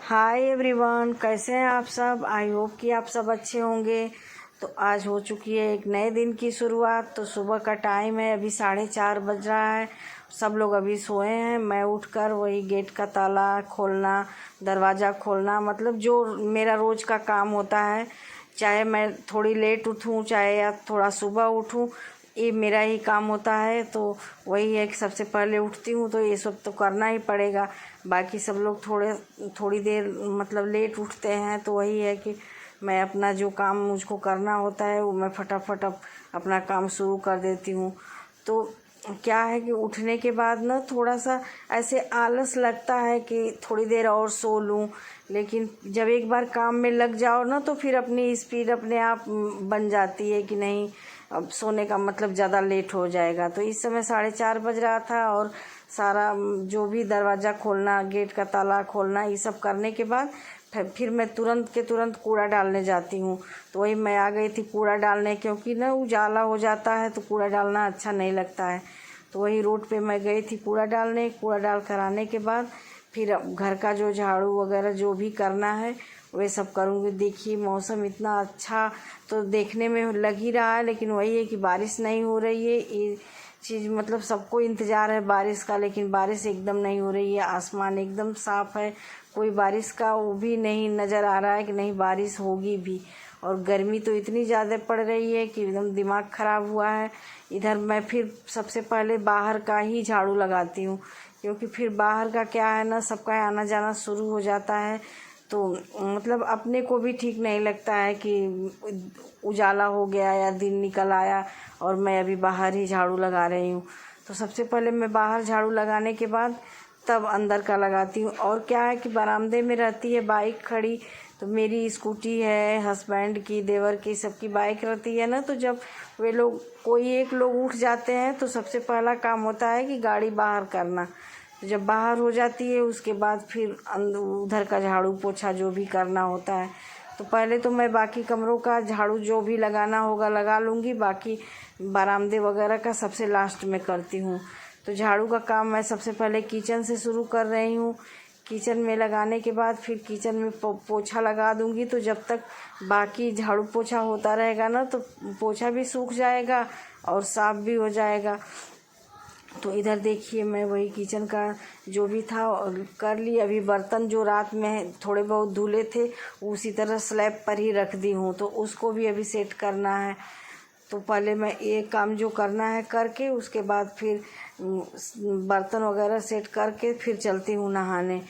Hi everyone, कैसे हैं आप सब। आई होप कि आप सब अच्छे होंगे। तो आज हो चुकी है एक नए दिन की शुरुआत। तो सुबह का टाइम है, अभी 4:30 बज रहा है। सब लोग अभी सोए हैं। मैं उठकर वही गेट का ताला खोलना, दरवाज़ा खोलना, मतलब जो मेरा रोज़ का काम होता है, चाहे मैं थोड़ी लेट उठूँ चाहे या थोड़ा सुबह उठूँ, ये मेरा ही काम होता है। तो वही है कि सबसे पहले उठती हूँ तो ये सब तो करना ही पड़ेगा। बाकी सब लोग थोड़ी देर मतलब लेट उठते हैं, तो वही है कि मैं अपना जो काम मुझको करना होता है वो मैं फटाफट अपना काम शुरू कर देती हूँ। तो क्या है कि उठने के बाद ना थोड़ा सा ऐसे आलस लगता है कि थोड़ी देर और सो लूँ, लेकिन जब एक बार काम में लग जाओ ना तो फिर अपनी स्पीड अपने आप बन जाती है कि नहीं, अब सोने का मतलब ज़्यादा लेट हो जाएगा। तो इस समय 4:30 बज रहा था और सारा जो भी दरवाज़ा खोलना, गेट का ताला खोलना, ये सब करने के बाद फिर मैं तुरंत के तुरंत कूड़ा डालने जाती हूँ। तो वही मैं आ गई थी कूड़ा डालने, क्योंकि ना उजाला हो जाता है तो कूड़ा डालना अच्छा नहीं लगता है। तो वही रोड पे मैं गई थी कूड़ा डालने। कूड़ा डाल कर आने के बाद फिर अब घर का जो झाड़ू वगैरह जो भी करना है वे सब करूँगी। देखिए मौसम इतना अच्छा तो देखने में लग ही रहा है, लेकिन वही है कि बारिश नहीं हो रही है। ये चीज़ मतलब सबको इंतज़ार है बारिश का, लेकिन बारिश एकदम नहीं हो रही है। आसमान एकदम साफ़ है, कोई बारिश का वो भी नहीं नज़र आ रहा है कि नहीं बारिश होगी भी। और गर्मी तो इतनी ज़्यादा पड़ रही है कि एकदम दिमाग ख़राब हुआ है। इधर मैं फिर सबसे पहले बाहर का ही झाड़ू लगाती हूँ, क्योंकि फिर बाहर का क्या है ना, सबका आना जाना शुरू हो जाता है। तो मतलब अपने को भी ठीक नहीं लगता है कि उजाला हो गया या दिन निकल आया और मैं अभी बाहर ही झाड़ू लगा रही हूँ। तो सबसे पहले मैं बाहर झाड़ू लगाने के बाद तब अंदर का लगाती हूँ। और क्या है कि बरामदे में रहती है बाइक खड़ी, तो मेरी स्कूटी है, हस्बैंड की, देवर की, सबकी बाइक रहती है ना। तो जब वे लोग कोई एक लोग उठ जाते हैं तो सबसे पहला काम होता है कि गाड़ी बाहर करना। तो जब बाहर हो जाती है उसके बाद फिर उधर का झाड़ू पोछा जो भी करना होता है। तो पहले तो मैं बाकी कमरों का झाड़ू जो भी लगाना होगा लगा लूँगी, बाकी बरामदे वगैरह का सबसे लास्ट में करती हूँ। तो झाड़ू का काम मैं सबसे पहले किचन से शुरू कर रही हूँ। किचन में लगाने के बाद फिर किचन में पोछा लगा दूँगी। तो जब तक बाकी झाड़ू पोछा होता रहेगा ना तो पोछा भी सूख जाएगा और साफ़ भी हो जाएगा। तो इधर देखिए मैं वही किचन का जो भी था कर ली। अभी बर्तन जो रात में थोड़े बहुत धुले थे उसी तरह स्लैब पर ही रख दी हूँ, तो उसको भी अभी सेट करना है। तो पहले मैं ये काम जो करना है करके उसके बाद फिर बर्तन वगैरह सेट करके फिर चलती हूँ नहाने।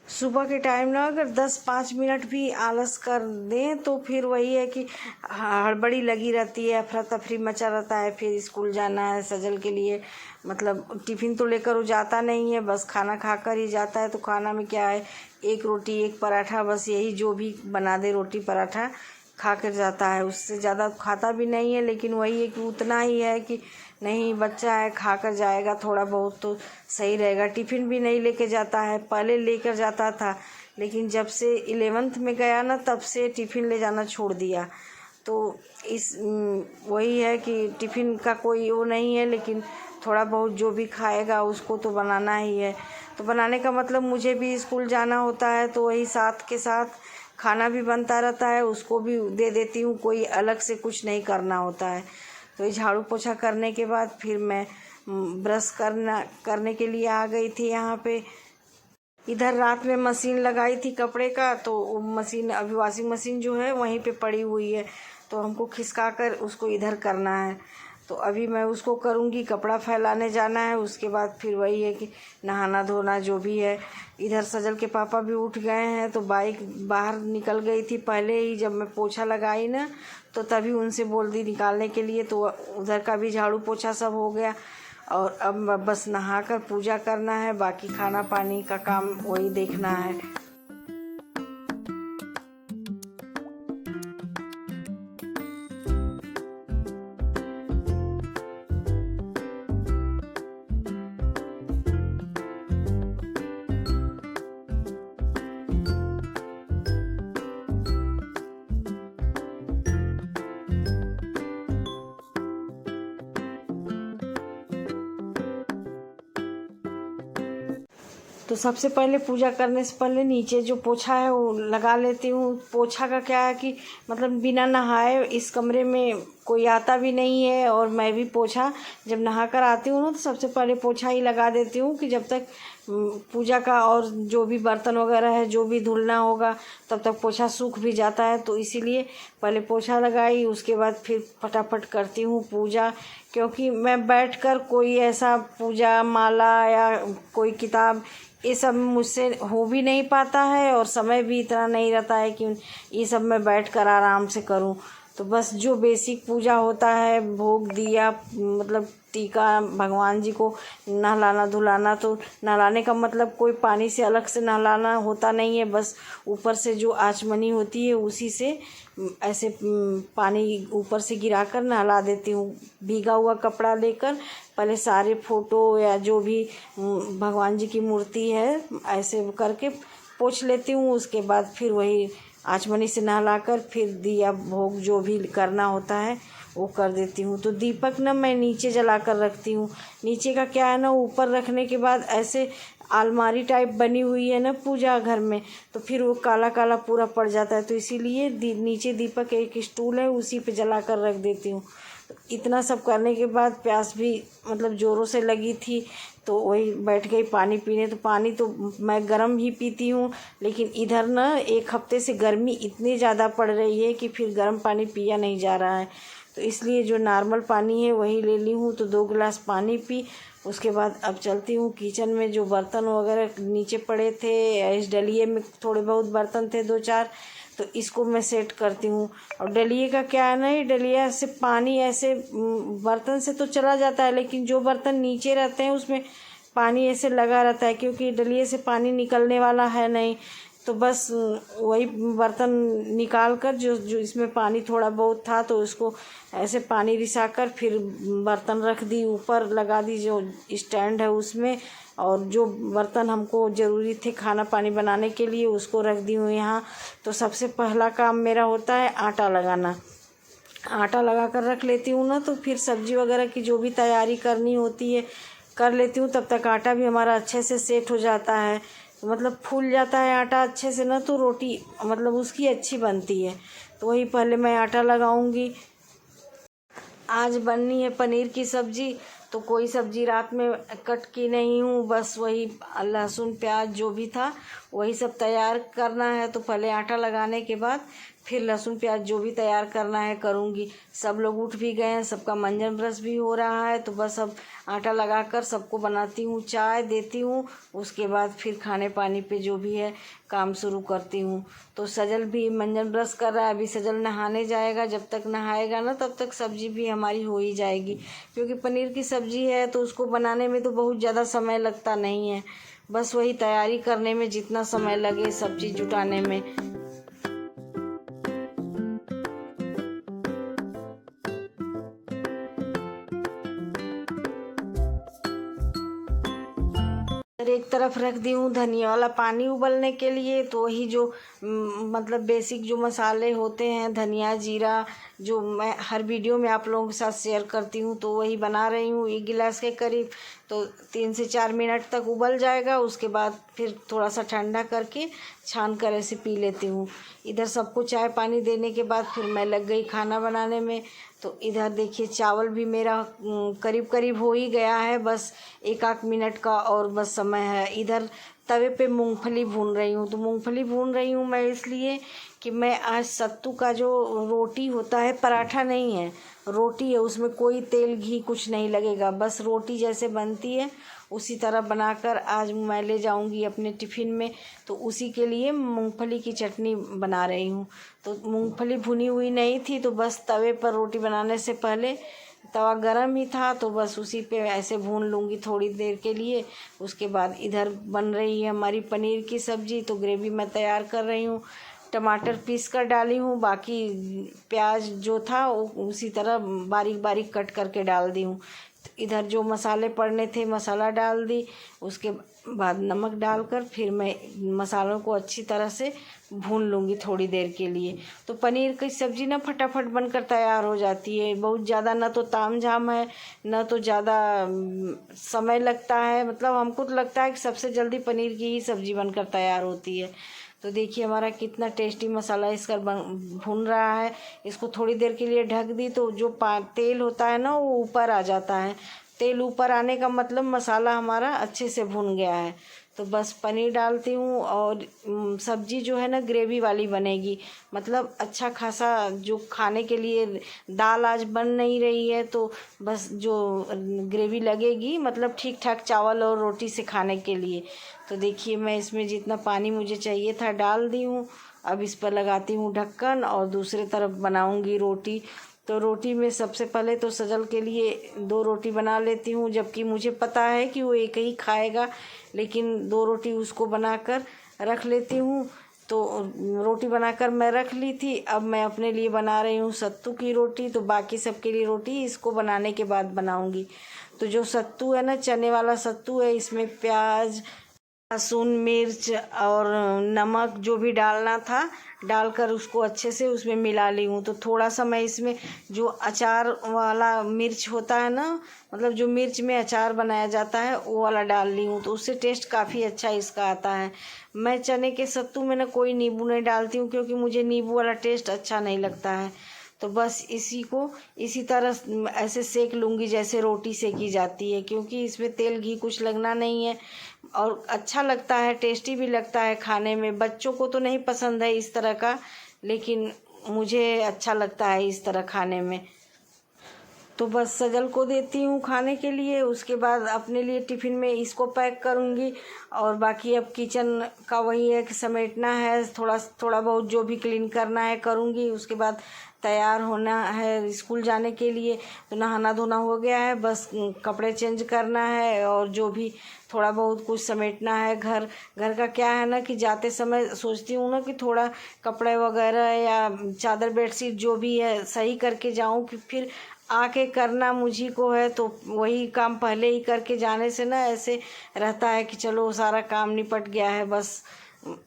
सुबह के टाइम ना अगर 10-5 मिनट भी आलस कर दें तो फिर वही है कि हड़बड़ी लगी रहती है, अफरा तफरी मचा रहता है। फिर स्कूल जाना है सजल के लिए, मतलब टिफ़िन तो लेकर वो जाता नहीं है, बस खाना खाकर ही जाता है। तो खाना में क्या है, एक रोटी एक पराठा, बस यही जो भी बना दे रोटी पराठा खा कर जाता है। उससे ज़्यादा खाता भी नहीं है, लेकिन वही है कि उतना ही है कि नहीं बच्चा है खा कर जाएगा, थोड़ा बहुत तो सही रहेगा। टिफ़िन भी नहीं लेके जाता है, पहले लेकर जाता था, लेकिन जब से 11th में गया ना तब से टिफ़िन ले जाना छोड़ दिया। तो वही है कि टिफ़िन का कोई वो नहीं है, लेकिन थोड़ा बहुत जो भी खाएगा उसको तो बनाना ही है। तो बनाने का मतलब मुझे भी स्कूल जाना होता है, तो वही साथ के साथ खाना भी बनता रहता है, उसको भी दे देती हूँ, कोई अलग से कुछ नहीं करना होता है। तो ये झाड़ू पोछा करने के बाद फिर मैं ब्रश करने के लिए आ गई थी यहाँ पे। इधर रात में मशीन लगाई थी कपड़े का, तो मशीन अभी वॉशिंग मशीन जो है वहीं पे पड़ी हुई है, तो हमको खिसका कर उसको इधर करना है। तो अभी मैं उसको करूँगी, कपड़ा फैलाने जाना है, उसके बाद फिर वही है कि नहाना धोना जो भी है। इधर सजल के पापा भी उठ गए हैं, तो बाइक बाहर निकल गई थी पहले ही, जब मैं पोछा लगाई ना तो तभी उनसे बोल दी निकालने के लिए। तो उधर का भी झाड़ू पोछा सब हो गया और अब बस नहाकर पूजा करना है, बाकी खाना पानी का काम वही देखना है। तो सबसे पहले पूजा करने से पहले नीचे जो पोछा है वो लगा लेती हूँ। पोछा का क्या है कि मतलब बिना नहाए इस कमरे में कोई आता भी नहीं है, और मैं भी पोछा जब नहा कर आती हूँ ना तो सबसे पहले पोछा ही लगा देती हूँ कि जब तक पूजा का और जो भी बर्तन वगैरह है जो भी धुलना होगा तब तक पोछा सूख भी जाता है। तो इसीलिए पहले पोछा लगाई, उसके बाद फिर फटाफट करती हूँ पूजा, क्योंकि मैं बैठकर कोई ऐसा पूजा माला या कोई किताब ये सब मुझसे हो भी नहीं पाता है, और समय भी इतना नहीं रहता है कि ये सब मैं बैठकर आराम से करूं। तो बस जो बेसिक पूजा होता है, भोग दिया, मतलब टीका, भगवान जी को नहलाना धुलाना, तो नहलाने का मतलब कोई पानी से अलग से नहलाना होता नहीं है, बस ऊपर से जो आचमनी होती है उसी से ऐसे पानी ऊपर से गिराकर नहला देती हूँ। भीगा हुआ कपड़ा लेकर पहले सारे फोटो या जो भी भगवान जी की मूर्ति है ऐसे करके पोंछ लेती हूँ। उसके बाद फिर वही आचमनी से नहलाकर फिर दिया भोग जो भी करना होता है वो कर देती हूँ। तो दीपक ना मैं नीचे जला कर रखती हूँ। नीचे का क्या है ना, ऊपर रखने के बाद ऐसे अलमारी टाइप बनी हुई है ना पूजा घर में, तो फिर वो काला काला पूरा पड़ जाता है। तो इसीलिए नीचे दीपक एक स्टूल है उसी पे जला कर रख देती हूँ। तो इतना सब करने के बाद प्यास भी मतलब ज़ोरों से लगी थी, तो वही बैठ गई पानी पीने। तो पानी तो मैं गर्म ही पीती हूँ, लेकिन इधर ना एक हफ्ते से गर्मी इतनी ज़्यादा पड़ रही है कि फिर गर्म पानी पिया नहीं जा रहा है। तो इसलिए जो नॉर्मल पानी है वही ले ली हूँ। तो 2 गिलास पानी पी, उसके बाद अब चलती हूँ किचन में। जो बर्तन वगैरह नीचे पड़े थे, इस डलिए में थोड़े बहुत बर्तन थे 2-4, तो इसको मैं सेट करती हूँ। और डलिए का क्या है ना, ये डलिया से पानी ऐसे बर्तन से तो चला जाता है, लेकिन जो बर्तन नीचे रहते हैं उसमें पानी ऐसे लगा रहता है, क्योंकि डलिए से पानी निकलने वाला है नहीं। तो बस वही बर्तन निकाल कर जो इसमें पानी थोड़ा बहुत था तो उसको ऐसे पानी रिसाकर फिर बर्तन रख दी, ऊपर लगा दी जो स्टैंड है उसमें, और जो बर्तन हमको ज़रूरी थे खाना पानी बनाने के लिए उसको रख दी हूँ यहाँ। तो सबसे पहला काम मेरा होता है आटा लगाना। आटा लगा कर रख लेती हूँ ना, तो फिर सब्ज़ी वगैरह की जो भी तैयारी करनी होती है कर लेती हूँ। तब तक आटा भी हमारा अच्छे से सेट हो जाता है, मतलब फूल जाता है आटा अच्छे से ना, तो रोटी मतलब उसकी अच्छी बनती है। तो वही पहले मैं आटा लगाऊंगी। आज बननी है पनीर की सब्ज़ी, तो कोई सब्ज़ी रात में कट की नहीं हूँ, बस वही लहसुन प्याज जो भी था वही सब तैयार करना है। तो पहले आटा लगाने के बाद फिर लहसुन प्याज जो भी तैयार करना है करूँगी। सब लोग उठ भी गए हैं, सबका मंजन ब्रश भी हो रहा है, तो बस अब आटा लगाकर सबको बनाती हूँ, चाय देती हूँ। उसके बाद फिर खाने पानी पे जो भी है काम शुरू करती हूँ। तो सजल भी मंजन ब्रश कर रहा है, अभी सजल नहाने जाएगा, जब तक नहाएगा ना तब तक सब्ज़ी भी हमारी हो ही जाएगी, क्योंकि पनीर की सब्ज़ी है तो उसको बनाने में तो बहुत ज़्यादा समय लगता नहीं है, बस वही तैयारी करने में जितना समय लगे सब चीज़ जुटाने में। एक तरफ रख दी हूँ धनिया वाला पानी उबलने के लिए। तो वही जो मतलब बेसिक जो मसाले होते हैं, धनिया जीरा, जो मैं हर वीडियो में आप लोगों के साथ शेयर करती हूँ, तो वही बना रही हूँ 1 गिलास के करीब। तो 3 से 4 मिनट तक उबल जाएगा, उसके बाद फिर थोड़ा सा ठंडा करके छान कर ऐसे पी लेती हूँ। इधर सबको चाय पानी देने के बाद फिर मैं लग गई खाना बनाने में। तो इधर देखिए चावल भी मेरा करीब करीब हो ही गया है, बस 1-8 मिनट का और बस समय है। इधर तवे पे मूंगफली भून रही हूँ। तो मूंगफली भून रही हूँ मैं इसलिए कि मैं आज सत्तू का जो रोटी होता है, पराठा नहीं है, रोटी है, उसमें कोई तेल घी कुछ नहीं लगेगा, बस रोटी जैसे बनती है उसी तरह बनाकर आज मैं ले जाऊंगी अपने टिफ़िन में। तो उसी के लिए मूंगफली की चटनी बना रही हूँ। तो मूंगफली भुनी हुई नहीं थी, तो बस तवे पर रोटी बनाने से पहले तवा गरम ही था, तो बस उसी पे ऐसे भून लूँगी थोड़ी देर के लिए। उसके बाद इधर बन रही है हमारी पनीर की सब्ज़ी। तो ग्रेवी मैं तैयार कर रही हूँ, टमाटर पीस कर डाली हूँ, बाकी प्याज जो था उसी तरह बारीक बारीक कट करके डाल दी हूँ। इधर जो मसाले पड़ने थे मसाला डाल दी, उसके बाद नमक डालकर फिर मैं मसालों को अच्छी तरह से भून लूँगी थोड़ी देर के लिए। तो पनीर की सब्ज़ी ना फटाफट बनकर तैयार हो जाती है। बहुत ज़्यादा ना तो ताम झाम है, ना तो ज़्यादा समय लगता है। मतलब हमको तो लगता है कि सबसे जल्दी पनीर की ही सब्ज़ी बनकर तैयार होती है। तो देखिए हमारा कितना टेस्टी मसाला इसका भून रहा है। इसको थोड़ी देर के लिए ढक दी तो जो तेल होता है ना वो ऊपर आ जाता है। तेल ऊपर आने का मतलब मसाला हमारा अच्छे से भुन गया है। तो बस पनीर डालती हूँ और सब्ज़ी जो है ना ग्रेवी वाली बनेगी। मतलब अच्छा खासा जो खाने के लिए दाल आज बन नहीं रही है तो बस जो ग्रेवी लगेगी मतलब ठीक ठाक चावल और रोटी से खाने के लिए। तो देखिए मैं इसमें जितना पानी मुझे चाहिए था डाल दी हूँ। अब इस पर लगाती हूँ ढक्कन और दूसरी तरफ बनाऊँगी रोटी। तो रोटी में सबसे पहले तो सजल के लिए 2 रोटी बना लेती हूँ, जबकि मुझे पता है कि वो एक ही खाएगा, लेकिन 2 रोटी उसको बनाकर रख लेती हूँ। तो रोटी बनाकर मैं रख ली थी। अब मैं अपने लिए बना रही हूँ सत्तू की रोटी। तो बाकी सबके लिए रोटी इसको बनाने के बाद बनाऊँगी। तो जो सत्तू है ना, चने वाला सत्तू है, इसमें प्याज, लहसुन, मिर्च और नमक जो भी डालना था डालकर उसको अच्छे से उसमें मिला ली हूँ। तो थोड़ा सा मैं इसमें जो अचार वाला मिर्च होता है ना, मतलब जो मिर्च में अचार बनाया जाता है वो वाला डाल ली हूँ। तो उससे टेस्ट काफ़ी अच्छा इसका आता है। मैं चने के सत्तू में ना कोई नींबू नहीं डालती हूँ, क्योंकि मुझे नींबू वाला टेस्ट अच्छा नहीं लगता है। तो बस इसी को इसी तरह ऐसे सेक लूँगी जैसे रोटी सेकी जाती है, क्योंकि इसमें तेल घी कुछ लगना नहीं है और अच्छा लगता है, टेस्टी भी लगता है खाने में। बच्चों को तो नहीं पसंद है इस तरह का, लेकिन मुझे अच्छा लगता है इस तरह खाने में। तो बस सजल को देती हूँ खाने के लिए। उसके बाद अपने लिए टिफ़िन में इसको पैक करूँगी। और बाकी अब किचन का वही है कि समेटना है, थोड़ा थोड़ा बहुत जो भी क्लीन करना है करूँगी। उसके बाद तैयार होना है स्कूल जाने के लिए। तो नहाना धोना हो गया है, बस कपड़े चेंज करना है और जो भी थोड़ा बहुत कुछ समेटना है। घर का क्या है ना कि जाते समय सोचती हूँ ना कि थोड़ा कपड़े वगैरह या चादर बेडशीट जो भी है सही करके जाऊँ, कि फिर आके करना मुझी को है। तो वही काम पहले ही करके जाने से ना ऐसे रहता है कि चलो सारा काम निपट गया है। बस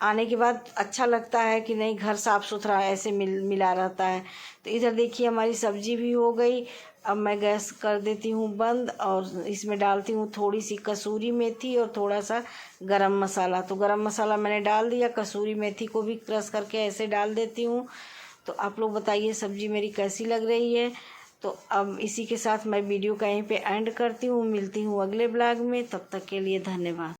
आने के बाद अच्छा लगता है कि नहीं घर साफ़ सुथरा ऐसे मिला रहता है। तो इधर देखिए हमारी सब्जी भी हो गई। अब मैं गैस कर देती हूँ बंद और इसमें डालती हूँ थोड़ी सी कसूरी मेथी और थोड़ा सा गरम मसाला। तो गरम मसाला मैंने डाल दिया, कसूरी मेथी को भी क्रश करके ऐसे डाल देती हूँ। तो आप लोग बताइए सब्जी मेरी कैसी लग रही है। तो अब इसी के साथ मैं वीडियो का यहीं पे एंड करती हूँ। मिलती हूँ अगले ब्लॉग में, तब तक के लिए धन्यवाद।